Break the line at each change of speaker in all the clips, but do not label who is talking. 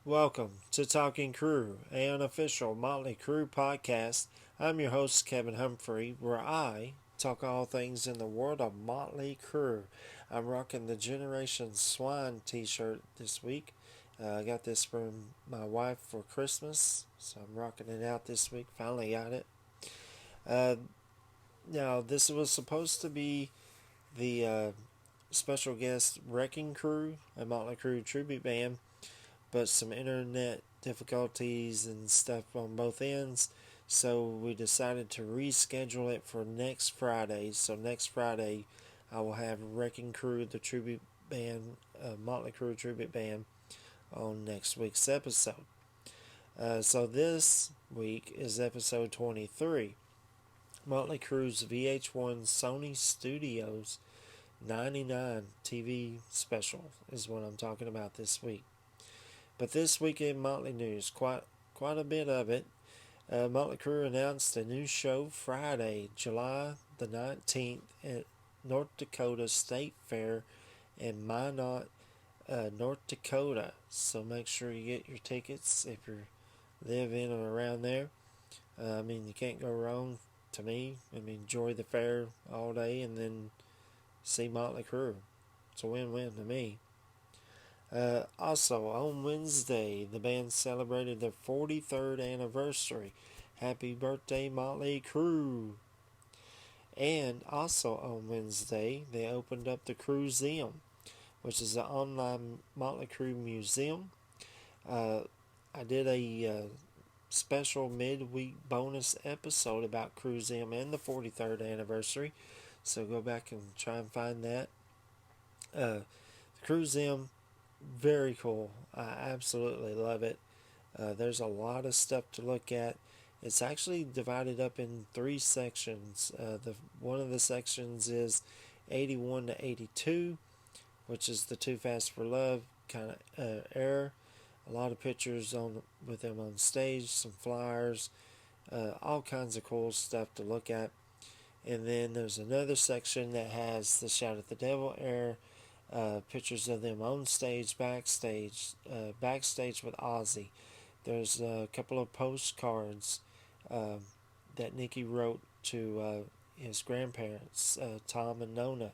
Welcome to Talking Crue, an unofficial Motley Crue podcast. I'm your host, Kevin Humphrey, where I talk all things in the world of Motley Crue. I'm rocking the Generation Swine t shirt this week. I got this from my wife for Christmas, so I'm rocking it out this week. Finally got it. Uh, Now, this was supposed to be the special guest Wrecking Crew, a Motley Crue tribute band, but some internet difficulties and stuff on both ends. So we decided to reschedule it for next Friday. So next Friday, I will have Wrecking Crew, the tribute band, Motley Crue tribute band, on next week's episode. So this week is episode 23. Motley Crue's VH1 Sony Studios 99 TV special is what I'm talking about this week. But this week in Motley news, quite a bit of it. Motley Crue announced a new show Friday, July the 19th at North Dakota State Fair in Minot, North Dakota. So make sure you get your tickets if you live in or around there. You can't go wrong to me. Enjoy the fair all day and then see Motley Crue. It's a win-win to me. Also, on Wednesday, the band celebrated their 43rd anniversary. Happy birthday, Motley Crue! And also on Wednesday, they opened up the Crueseum, which is an online Motley Crue museum. I did a special midweek bonus episode about Crueseum and the 43rd anniversary, so go back and try and find that. The Crueseum, very cool. I absolutely love it. There's a lot of stuff to look at. It's actually divided up in three sections. One of the sections is 81 to 82, which is the Too Fast for Love kind of era. A lot of pictures with them on stage, some flyers, all kinds of cool stuff to look at. And then there's another section that has the Shout at the Devil era. Pictures of them on stage, backstage with Ozzy. There's a couple of postcards that Nicky wrote to his grandparents, Tom and Nona.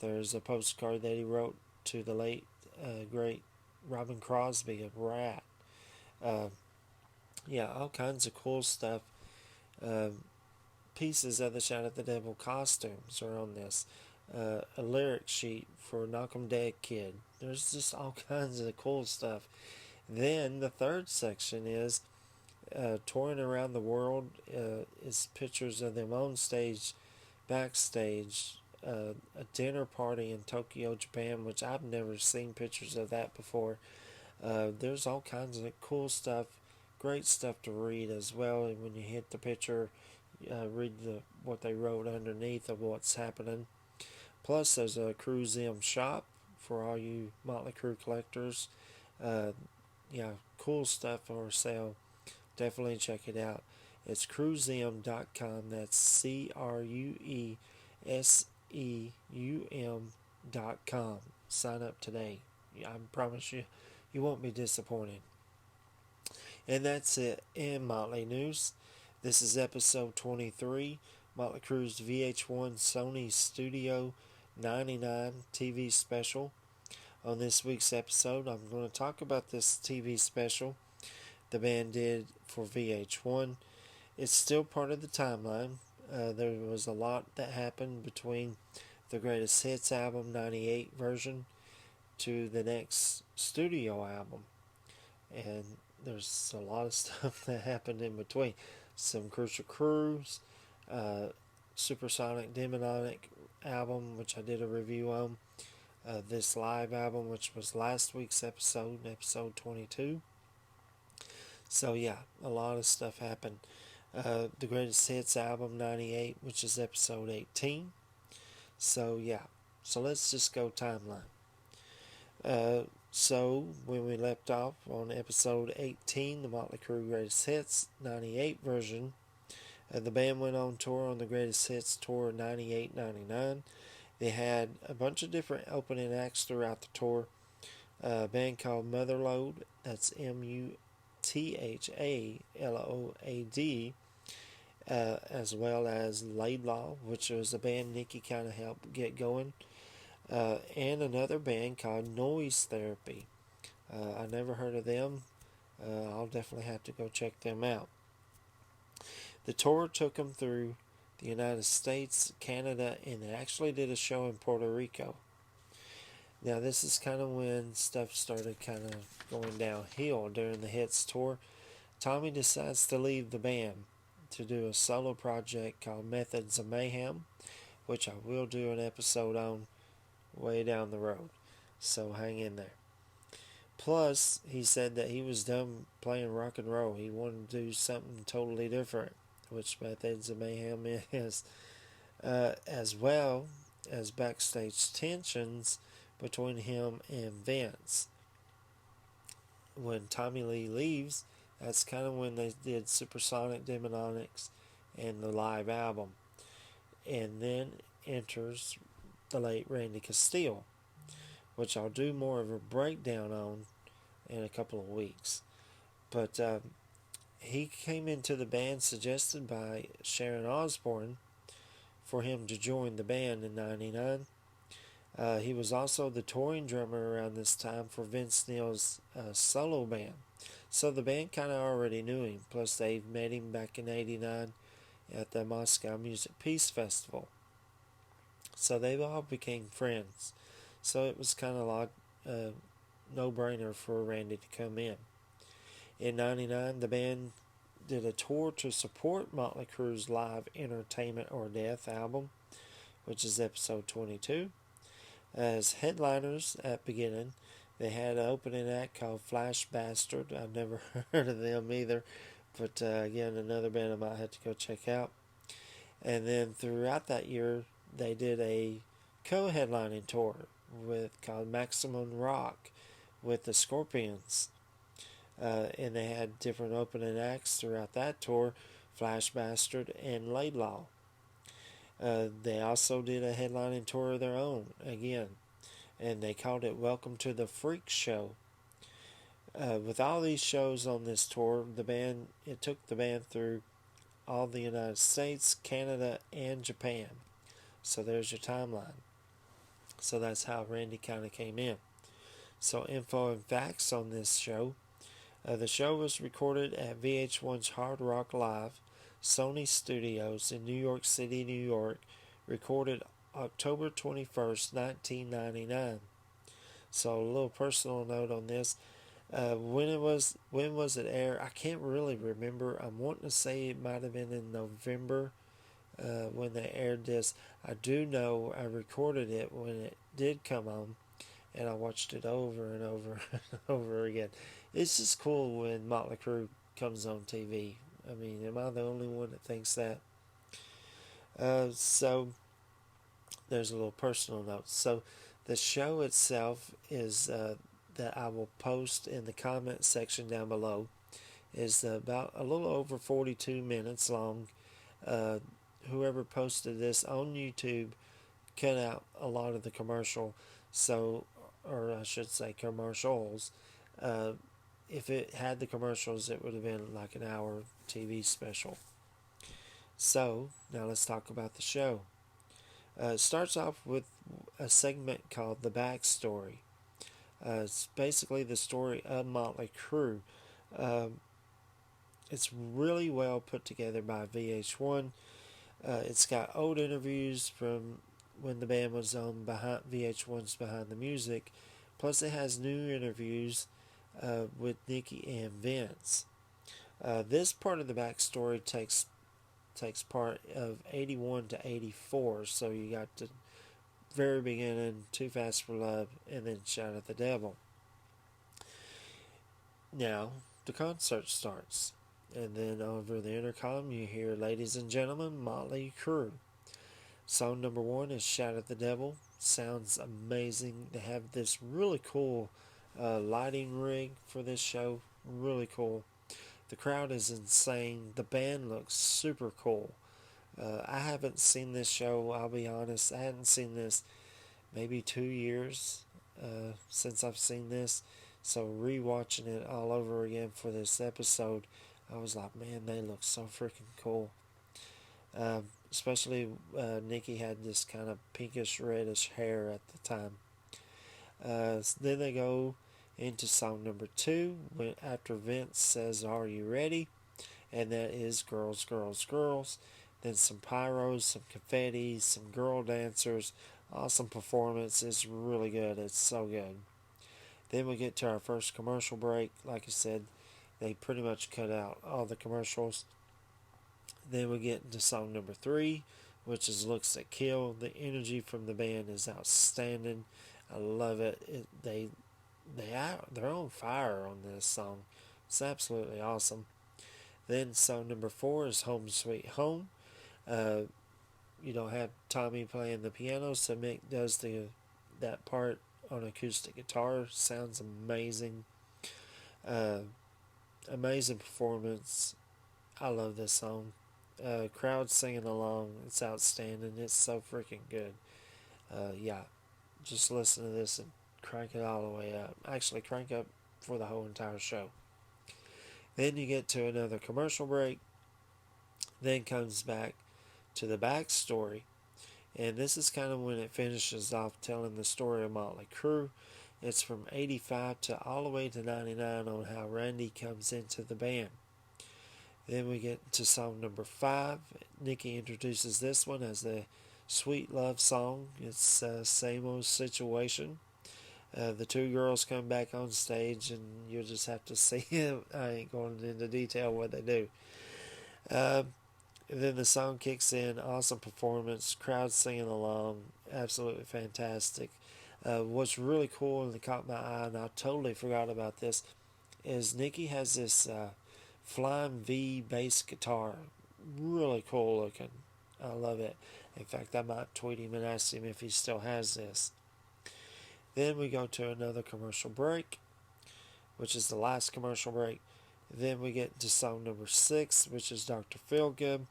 There's a postcard that he wrote to the late, great Robin Crosby of Rat. Uh, all kinds of cool stuff. Uh, Pieces of the Shout at the Devil costumes are on this. A lyric sheet for Knock 'em Dead Kid. There's just all kinds of cool stuff. Then the third section is touring around the world. Is pictures of them on stage, backstage, a dinner party in Tokyo, Japan, which I've never seen pictures of that before. There's all kinds of cool stuff, great stuff to read as well. And when you hit the picture, read what they wrote underneath of what's happening. Plus, there's a Crueseum shop for all you Motley Crue collectors. Uh, cool stuff for sale. Definitely check it out. It's Crueseum.com. That's CRUESEUM.com. Sign up today. I promise you, you won't be disappointed. And that's it in Motley News. This is episode 23, Motley Crue's VH1 Sony Studio 99 TV special. On this week's episode, I'm going to talk about this TV special the band did for VH1. It's still part of the timeline. There was a lot that happened between the Greatest Hits album 98 version to the next studio album. And there's a lot of stuff that happened in between. Some Crucial Cruise, Supersonic Demonic album, which I did a review on. This live album, which was last week's episode 22. So a lot of stuff happened. The Greatest Hits album 98, which is episode 18. So let's just go timeline. So when we left off on episode 18, the Motley Crue Greatest Hits 98 version, the band went on tour on the Greatest Hits Tour 98-99. They had a bunch of different opening acts throughout the tour. A band called Motherload, that's MuthlOad, as well as Laidlaw, which was a band Nikki kind of helped get going, and another band called Noise Therapy. I never heard of them. I'll definitely have to go check them out. The tour took them through the United States, Canada, and they actually did a show in Puerto Rico. Now, this is kind of when stuff started kind of going downhill during the Hits tour. Tommy decides to leave the band to do a solo project called Methods of Mayhem, which I will do an episode on way down the road. So hang in there. Plus, he said that he was done playing rock and roll. He wanted to do something totally different, which Methods of Mayhem is, as well as backstage tensions between him and Vince. When Tommy Lee leaves, that's kind of when they did Supersonic Demonics and the live album. And then enters the late Randy Castile, which I'll do more of a breakdown on in a couple of weeks. But he came into the band suggested by Sharon Osbourne for him to join the band in '99. He was also the touring drummer around this time for Vince Neil's solo band. So the band kind of already knew him. Plus, they met him back in '89 at the Moscow Music Peace Festival. So they all became friends. So it was kind of like a no-brainer for Randy to come in. In '99, the band did a tour to support Motley Crue's live Entertainment or Death album, which is episode 22. As headliners at beginning, they had an opening act called Flash Bastard. I've never heard of them either, but again, another band I might have to go check out. And then throughout that year, they did a co-headlining tour called Maximum Rock with the Scorpions. And they had different opening acts throughout that tour, Flash Bastard and Laidlaw. They also did a headlining tour of their own again, and they called it Welcome to the Freak Show. With all these shows on this tour, it took the band through all the United States, Canada, and Japan. So there's your timeline. So that's how Randy kind of came in. So info and facts on this show. The show was recorded at VH1's Hard Rock Live, Sony Studios in New York City, New York, recorded October 21st, 1999. So a little personal note on this. When was it aired? I can't really remember. I'm wanting to say it might have been in November when they aired this. I do know I recorded it when it did come on, and I watched it over and over and over again. It's just cool when Motley Crue comes on TV. I mean, am I the only one that thinks that? So, there's a little personal note. So, the show itself is that I will post in the comment section down below is about a little over 42 minutes long. Whoever posted this on YouTube cut out a lot of the commercial, or I should say commercials. If it had the commercials, it would have been like an hour TV special. So, now let's talk about the show. It starts off with a segment called The Backstory. It's basically the story of Motley Crue. It's really well put together by VH1. It's got old interviews from when the band was on VH1's Behind the Music. Plus, it has new interviews with Nikki and Vince. This part of the backstory takes part of 81 to 84, so you got the very beginning, Too Fast for Love, and then Shout at the Devil. Now, the concert starts, and then over the intercom you hear Ladies and Gentlemen, Motley Crue. Song number 1 is Shout at the Devil. Sounds amazing. They have this really cool lighting rig for this show. Really cool. The crowd is insane. The band looks super cool. I haven't seen this show, I'll be honest. I hadn't seen this maybe 2 years. since I've seen this. So rewatching it all over again for this episode, I was like, man, they look so freaking cool. Especially Nikki had this kind of pinkish reddish hair at the time. Then they go into song number 2 when after Vince says, "Are you ready?" And that is "Girls, Girls, Girls." Then some pyros, some confetti, some girl dancers. Awesome performance. It's really good. It's so good. Then we get to our first commercial break. Like I said, they pretty much cut out all the commercials. Then we get into song number 3, which is "Looks That Kill." The energy from the band is outstanding. I love it. They're on fire on this song. It's absolutely awesome. Then song number 4 is "Home Sweet Home." You don't have Tommy playing the piano, so Mick does that part on acoustic guitar. Sounds amazing. Amazing performance. I love this song. Crowd singing along. It's outstanding. It's so freaking good. Yeah, just listen to this and crank it all the way up. Actually, crank up for the whole entire show. Then you get to another commercial break. Then comes back to the backstory. And this is kind of when it finishes off telling the story of Motley Crue. It's from 85 to all the way to 99 on how Randy comes into the band. Then we get to song number 5. Nikki introduces this one as the Sweet Love song. It's Same Old Situation. The two girls come back on stage, and you'll just have to see it. I ain't going into detail what they do. Then the song kicks in. Awesome performance. Crowd singing along. Absolutely fantastic. What's really cool and that caught my eye, and I totally forgot about this, is Nikki has this Flying V bass guitar. Really cool looking. I love it. In fact, I might tweet him and ask him if he still has this. Then we go to another commercial break, which is the last commercial break. Then we get to song number 6, which is Dr. Feelgood.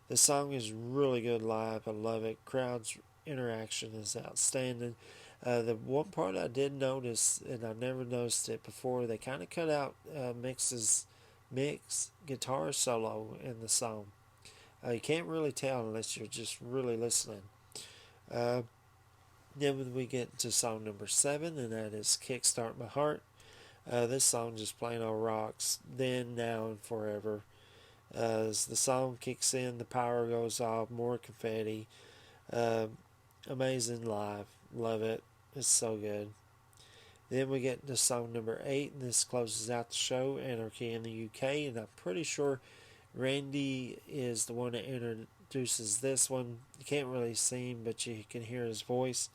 The song is really good live. I love it. Crowd's interaction is outstanding. The one part I did notice, and I never noticed it before, they kind of cut out Mick's guitar solo in the song. You can't really tell unless you're just really listening. Then we get to song number 7, and that is "Kickstart My Heart." This song just plain old rocks. Then, now, and forever. As the song kicks in, the power goes off, more confetti. Amazing live. Love it. It's so good. Then we get to song number 8, and this closes out the show, "Anarchy in the UK," and I'm pretty sure Randy is the one that introduces this one. You can't really see him, but you can hear his voice.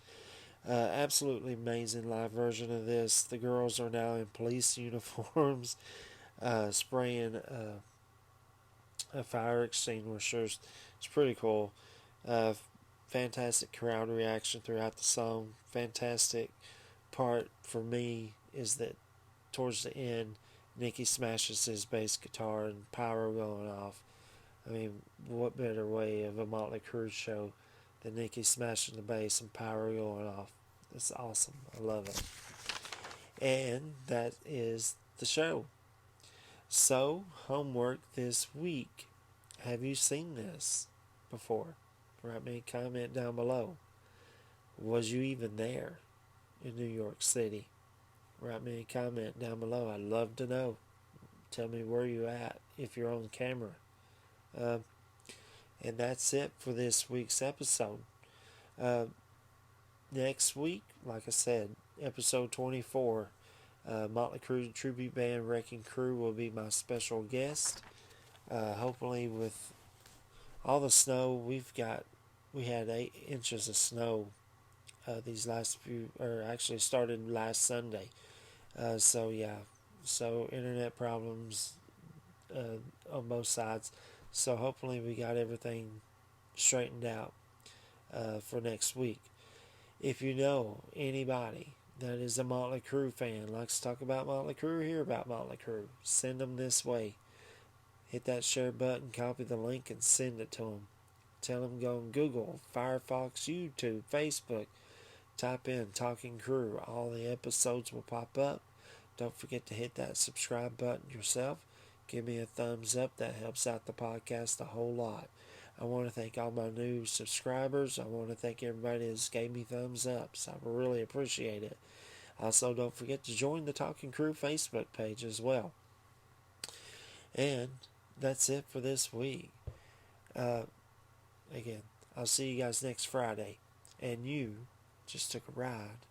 Absolutely amazing live version of this. The girls are now in police uniforms, spraying fire extinguishers. It's pretty cool. Fantastic crowd reaction throughout the song. Fantastic part for me is that towards the end, Nikki smashes his bass guitar and power going off. I mean, what better way of a Motley Crue show than Nikki smashing the bass and power going off? It's awesome. I love it. And that is the show. So, homework this week. Have you seen this before? Write me a comment down below. Was you even there in New York City? Write me a comment down below. I'd love to know. Tell me where you at if you're on camera. And that's it for this week's episode. Next week, like I said, episode 24, Motley Crue tribute band Wrecking Crew will be my special guest. Hopefully, with all the snow we had 8 inches of snow these last few, or actually started last Sunday. So internet problems on both sides. So hopefully we got everything straightened out for next week. If you know anybody that is a Motley Crue fan, likes to talk about Motley Crue, hear about Motley Crue, send them this way. Hit that share button, copy the link, and send it to them. Tell them go on Google, Firefox, YouTube, Facebook. Type in Talking Crew. All the episodes will pop up. Don't forget to hit that subscribe button yourself. Give me a thumbs up. That helps out the podcast a whole lot. I want to thank all my new subscribers. I want to thank everybody that's gave me thumbs up. So I really appreciate it. Also, don't forget to join the Talking Crew Facebook page as well. And that's it for this week. Again, I'll see you guys next Friday. And you just took a ride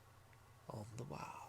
on the wild.